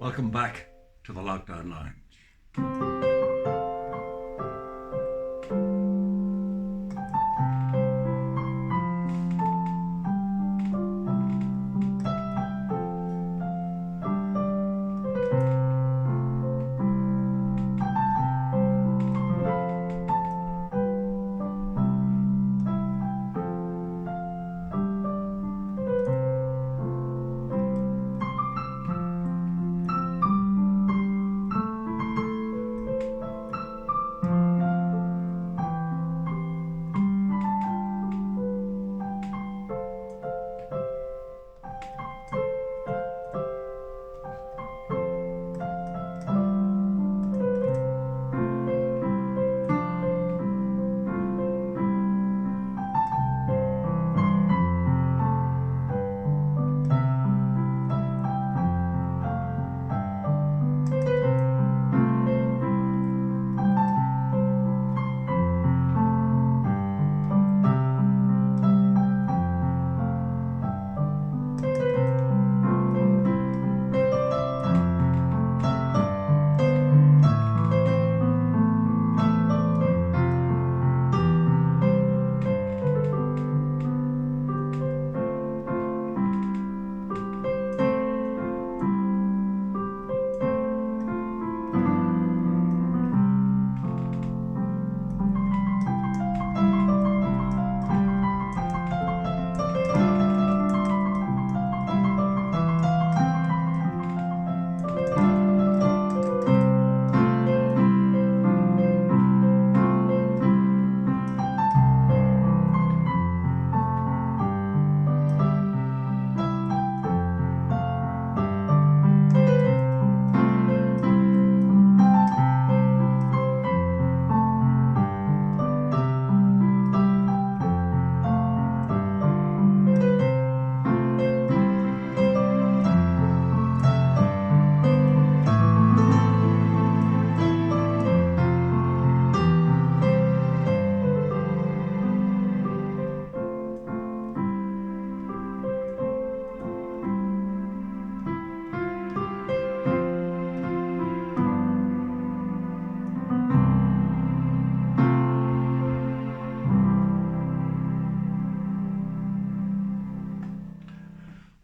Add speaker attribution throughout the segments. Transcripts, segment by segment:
Speaker 1: Welcome back to the Lockdown Lounge.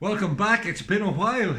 Speaker 1: Welcome back. It's been a while.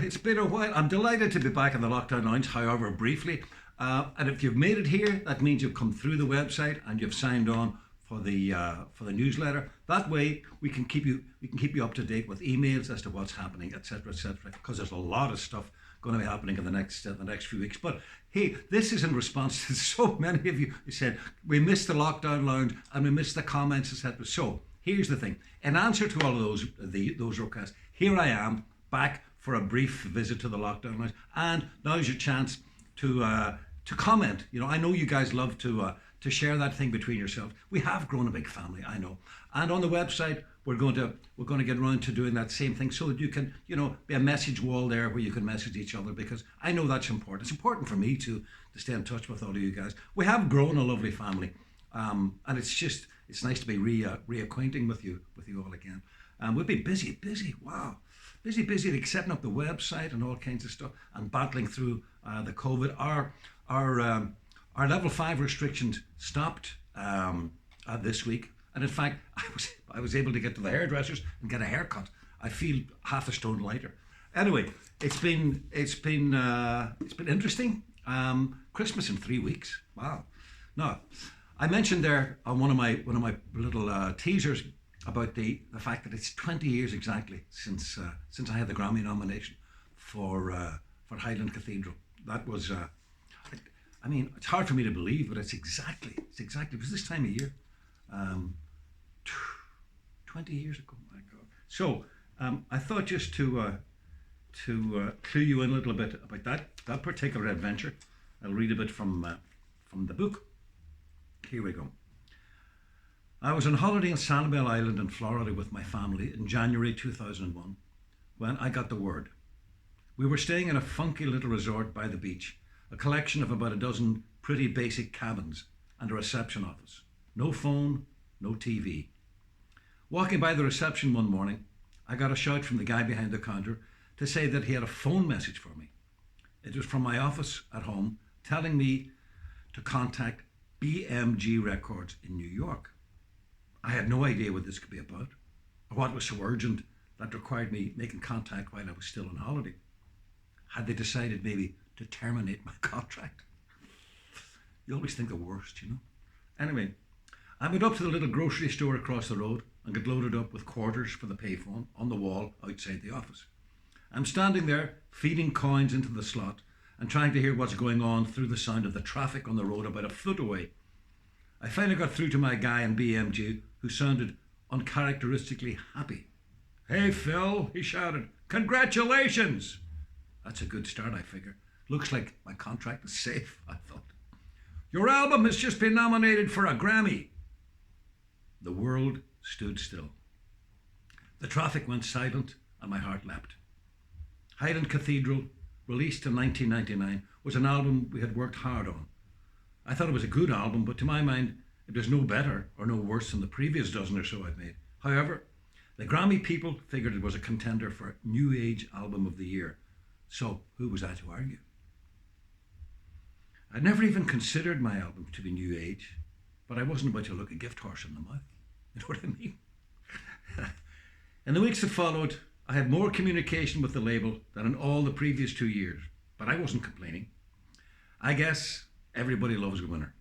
Speaker 1: I'm delighted to be back in the Lockdown Lounge, however briefly. And if you've made it here, that means you've come through the website and you've signed on for the newsletter. That way, we can keep you up to date with emails as to what's happening, etc., etc. Because there's a lot of stuff going to be happening in the next few weeks. But hey, this is in response to so many of you who said we missed the Lockdown Lounge and we missed the comments, etc. So here's the thing: in answer to all of those requests, here I am back for a brief visit to the Lockdown Lounge, and now's your chance to comment. You know, I know you guys love to share that thing between yourselves. We have grown a big family, I know, and on the website we're going to get around to doing that same thing so that you can, you know, be a message wall there where you can message each other, because I know that's important. It's important for me to stay in touch with all of you guys. We have grown a lovely family, and it's nice to be reacquainting with you all again. We've been busy, wow. Busy like setting up the website and all kinds of stuff and battling through the COVID. Our level 5 restrictions stopped this week. And in fact, I was able to get to the hairdressers and get a haircut. I feel half a stone lighter. Anyway, it's been interesting. Christmas in 3 weeks. Wow. Now, I mentioned there on one of my little teasers about the fact that it's 20 years exactly since I had the Grammy nomination for Highland Cathedral. That was, I mean, it's hard for me to believe, but it's exactly, it was this time of year, 20 years ago, my God. So I thought just to clue you in a little bit about that particular adventure, I'll read a bit from the book. Here we go. I was on holiday in Sanibel Island in Florida with my family in January 2001 when I got the word. We were staying in a funky little resort by the beach, a collection of about a dozen pretty basic cabins and a reception office. No phone, no TV. Walking by the reception one morning, I got a shout from the guy behind the counter to say that he had a phone message for me. It was from my office at home telling me to contact BMG Records in New York. I had no idea what this could be about or what was so urgent that required me making contact while I was still on holiday. Had they decided maybe to terminate my contract? You always think the worst, you know. Anyway, I went up to the little grocery store across the road and got loaded up with quarters for the payphone on the wall outside the office. I'm standing there feeding coins into the slot and trying to hear what's going on through the sound of the traffic on the road about a foot away. I finally got through to my guy in BMG who sounded uncharacteristically happy. "Hey Phil," he shouted, "congratulations!" That's a good start, I figure. Looks like my contract is safe, I thought. "Your album has just been nominated for a Grammy." The world stood still. The traffic went silent and my heart leapt. Highland Cathedral, released in 1999, was an album we had worked hard on. I thought it was a good album, but to my mind, it was no better or no worse than the previous dozen or so I'd made. However, the Grammy people figured it was a contender for New Age Album of the Year. So who was I to argue? I'd never even considered my album to be New Age, but I wasn't about to look a gift horse in the mouth. You know what I mean? In the weeks that followed, I had more communication with the label than in all the previous 2 years, but I wasn't complaining. I guess everybody loves a winner.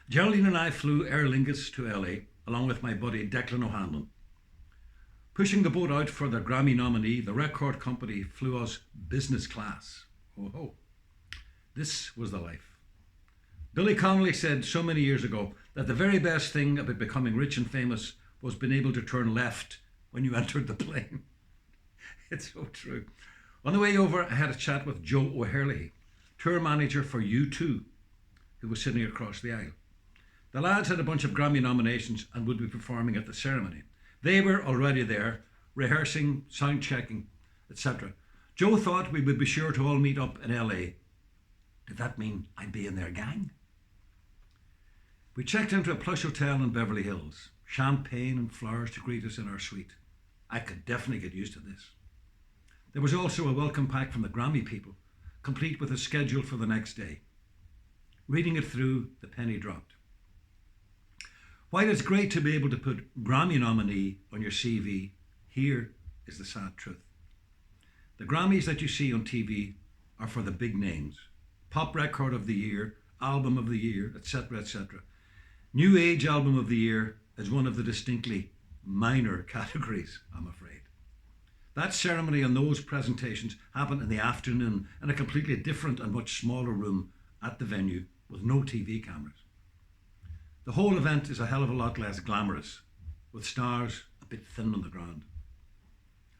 Speaker 1: Geraldine and I flew Aer Lingus to LA, along with my buddy Declan O'Hanlon. Pushing the boat out for their Grammy nominee, the record company flew us business class. Oh ho. This was the life. Billy Connolly said so many years ago that the very best thing about becoming rich and famous was being able to turn left when you entered the plane. It's so true. On the way over, I had a chat with Joe O'Herlihy, tour manager for U2, who was sitting across the aisle. The lads had a bunch of Grammy nominations and would be performing at the ceremony. They were already there, rehearsing, sound checking, etc. Joe thought we would be sure to all meet up in LA. Did that mean I'd be in their gang? We checked into a plush hotel in Beverly Hills. Champagne and flowers to greet us in our suite. I could definitely get used to this. There was also a welcome pack from the Grammy people, complete with a schedule for the next day. Reading it through, the penny dropped. While it's great to be able to put Grammy nominee on your CV, here is the sad truth. The Grammys that you see on TV are for the big names. Pop Record of the Year, Album of the Year, etc., etc. New Age Album of the Year is one of the distinctly minor categories, I'm afraid. That ceremony and those presentations happen in the afternoon in a completely different and much smaller room at the venue with no TV cameras. The whole event is a hell of a lot less glamorous, with stars a bit thin on the ground.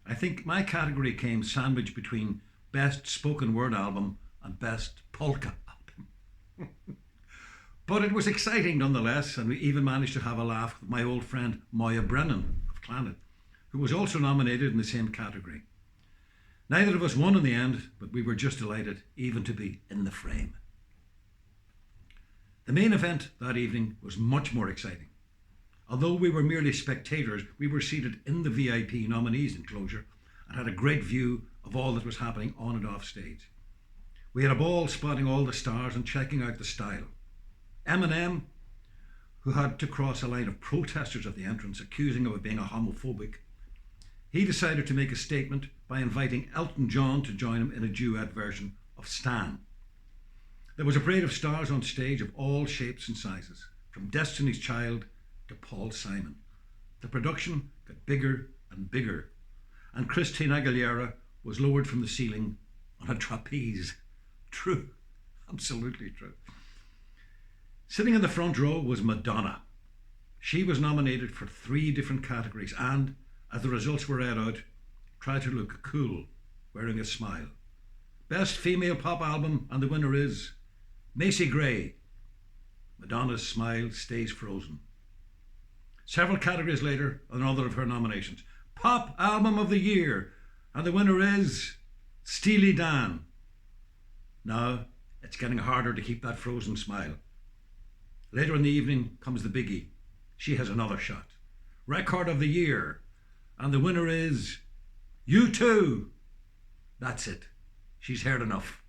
Speaker 1: I think my category came sandwiched between Best Spoken Word Album and Best Polka Album. But it was exciting nonetheless, and we even managed to have a laugh with my old friend Moya Brennan of Clannad, who was also nominated in the same category. Neither of us won in the end, but we were just delighted even to be in the frame. The main event that evening was much more exciting. Although we were merely spectators, we were seated in the VIP nominees enclosure and had a great view of all that was happening on and off stage. We had a ball spotting all the stars and checking out the style. Eminem, who had to cross a line of protesters at the entrance, accusing him of being a homophobic, he decided to make a statement by inviting Elton John to join him in a duet version of Stan. There was a parade of stars on stage of all shapes and sizes, from Destiny's Child to Paul Simon. The production got bigger and bigger, and Christina Aguilera was lowered from the ceiling on a trapeze. True, absolutely true. Sitting in the front row was Madonna. She was nominated for 3 different categories and, as the results were read out, tried to look cool, wearing a smile. Best Female Pop Album, and the winner is Macy Gray. Madonna's smile stays frozen. Several categories later, another of her nominations. Pop Album of the Year, and the winner is Steely Dan. Now, it's getting harder to keep that frozen smile. Later in the evening comes the biggie. She has another shot. Record of the Year, and the winner is U2. That's it. she's heard enough.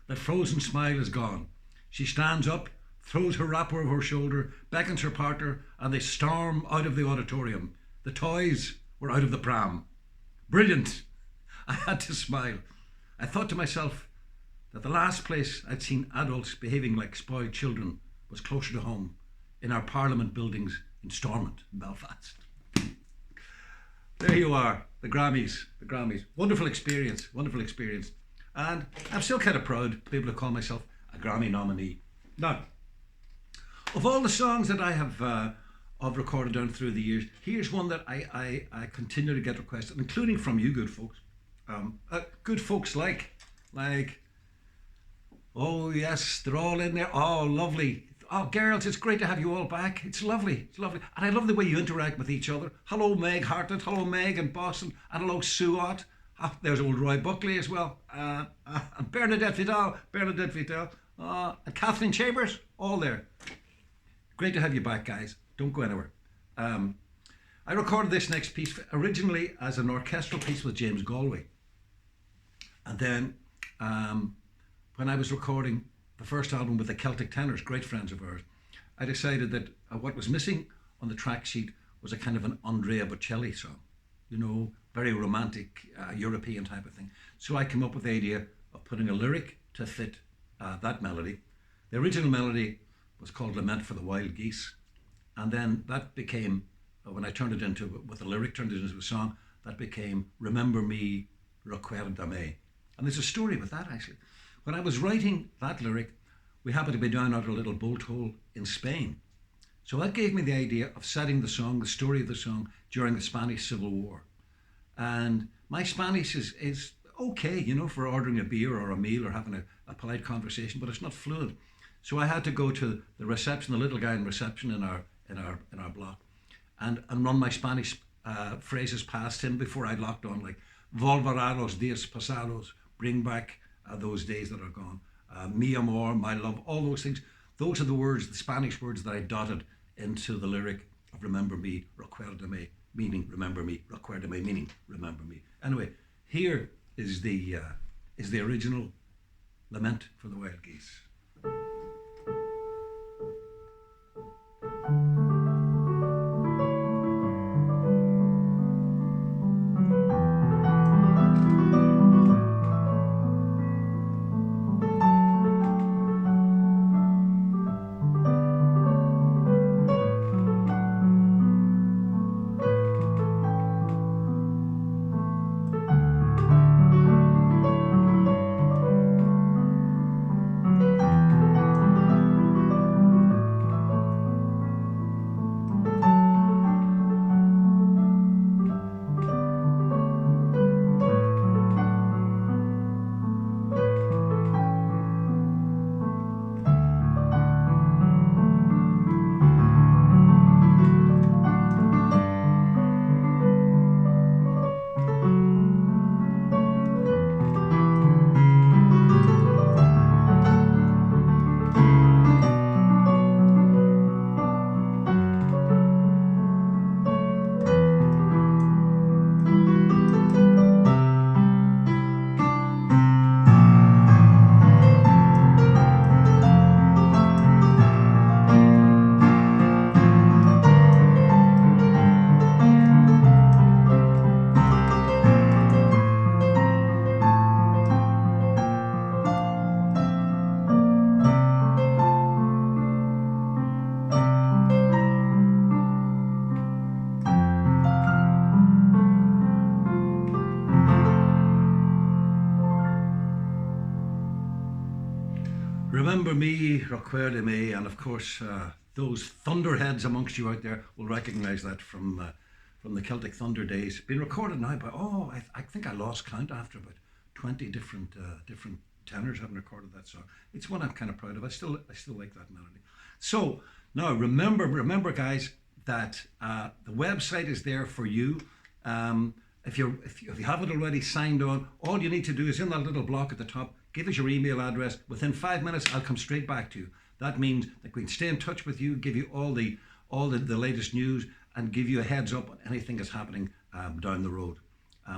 Speaker 1: That frozen smile is gone. She stands up, throws her wrapper over her shoulder, beckons her partner, and they storm out of the auditorium. The toys were out of the pram. Brilliant! I had to smile. I thought to myself that the last place I'd seen adults behaving like spoiled children was closer to home, in our Parliament buildings in Stormont, Belfast. There you are, the Grammys, the Grammys. Wonderful experience, wonderful experience. And I'm still kind of proud to be able to call myself a Grammy nominee. Now, of all the songs that I have I've recorded down through the years, here's one that I continue to get requested, including from you good folks. Good folks like, oh yes, they're all in there. Oh, lovely. Oh, girls, it's great to have you all back. It's lovely. It's lovely. And I love the way you interact with each other. Hello, Meg Hartnett. Hello, Meg in Boston. And hello, Sue Ott. Oh, there's old Roy Buckley as well. And Bernadette Vidal. And Kathleen Chambers. All there. Great to have you back, guys. Don't go anywhere. I recorded this next piece originally as an orchestral piece with James Galway. And then when I was recording the first album with the Celtic Tenors, great friends of ours, I decided that what was missing on the track sheet was a kind of an Andrea Bocelli song, you know, very romantic, European type of thing. So I came up with the idea of putting a lyric to fit that melody. The original melody was called Lament for the Wild Geese. And then that became, when I turned it into, with the lyric turned it into a song, that became Remember Me, Recuérdame. And there's a story with that actually. When I was writing that lyric, we happened to be down at a little boat hole in Spain. So that gave me the idea of setting the song, the story of the song, during the Spanish Civil War. And my Spanish is okay, you know, for ordering a beer or a meal or having a polite conversation, but it's not fluid. So I had to go to the reception, the little guy in reception in our block, and run my Spanish phrases past him before I locked on, like Volverá los días pasados, bring back those days that are gone. Mi amor, my love, all those things. Those are the words, the Spanish words that I dotted into the lyric of Remember Me, Recuérdame, meaning remember me, Recuérdame, meaning remember me. Anyway, here is the original Lament for the Wild Geese. Remember Me, Recuérdame, and of course those thunderheads amongst you out there will recognise that from the Celtic Thunder days. Been recorded now by, I think I lost count after about 20 different tenors having recorded that song. It's one I'm kind of proud of. I still like that melody. So now remember guys, that the website is there for you. If you haven't already signed on, all you need to do is in that little block at the top, give us your email address. Within 5 minutes, I'll come straight back to you. That means that we can stay in touch with you, give you all the latest news, and give you a heads up on anything that's happening down the road.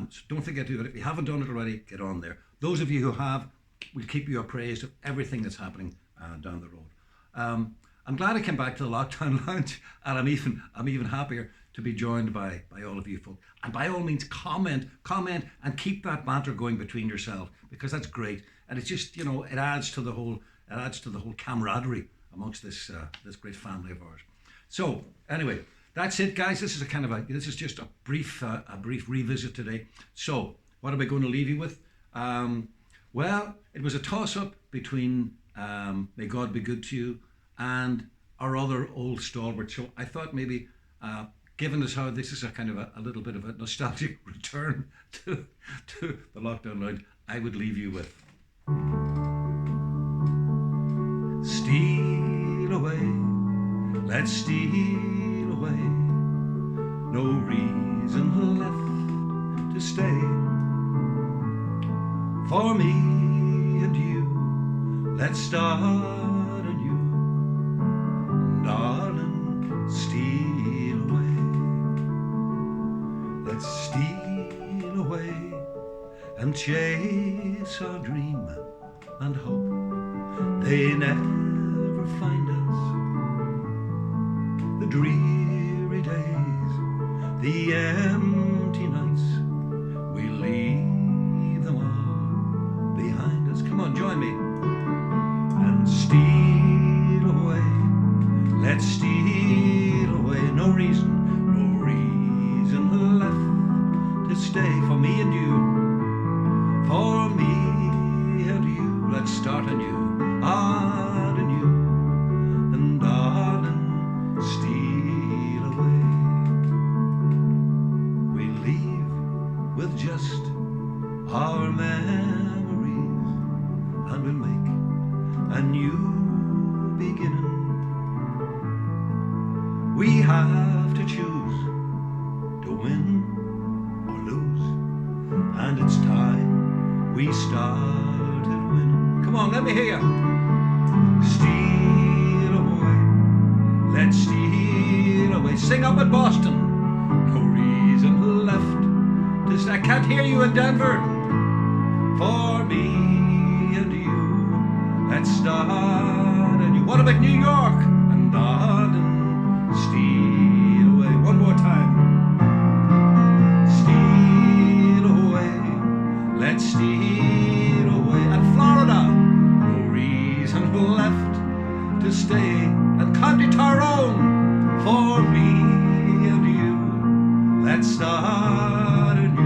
Speaker 1: So don't forget to do it. If you haven't done it already, get on there. Those of you who have, we'll keep you appraised of everything that's happening down the road. I'm glad I came back to the Lockdown Lounge, and I'm even happier to be joined by all of you folks. And by all means, comment, and keep that banter going between yourself, because that's great. And it's just, you know, it adds to the whole camaraderie amongst this great family of ours. So anyway, that's it, guys. This is just a brief revisit today. So what am I going to leave you with? Well, it was a toss-up between May God Be Good to You and our other old stalwart. So I thought maybe, given as how this is a little bit of a nostalgic return to the Lockdown Lounge, I would leave you with Steal away, let's steal away, no reason left to stay, for me and you, let's start anew, darling, steal away, let's steal away and chase our dream and hope they never find us. The dreary days, the empty nights, we leave them all behind us. Come on, join me. And steal away, let's steal away. No reason left to stay, for me and you, for me and you. Let's start anew, anew, and darling, steal away. We leave with just our memories, and we'll make a new beginning. We have to choose to win or lose, and it's time we started winning. Come on, let me hear you. Steal away, let's steal away. Sing up at Boston. No reason left to stay. I can't hear you in Denver. For me and you, let's start anew. What about New York? And darling, steal away. One more time. Steal away, let's steal away. And Florida, no reason left to stay. And County Tyrone, for me and you, let's start anew.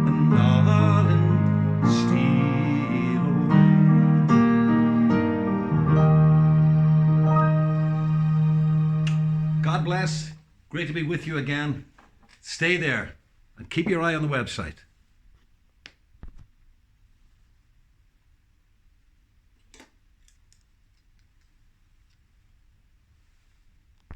Speaker 1: And darling, steal away. God bless. Great to be with you again. Stay there and keep your eye on the website.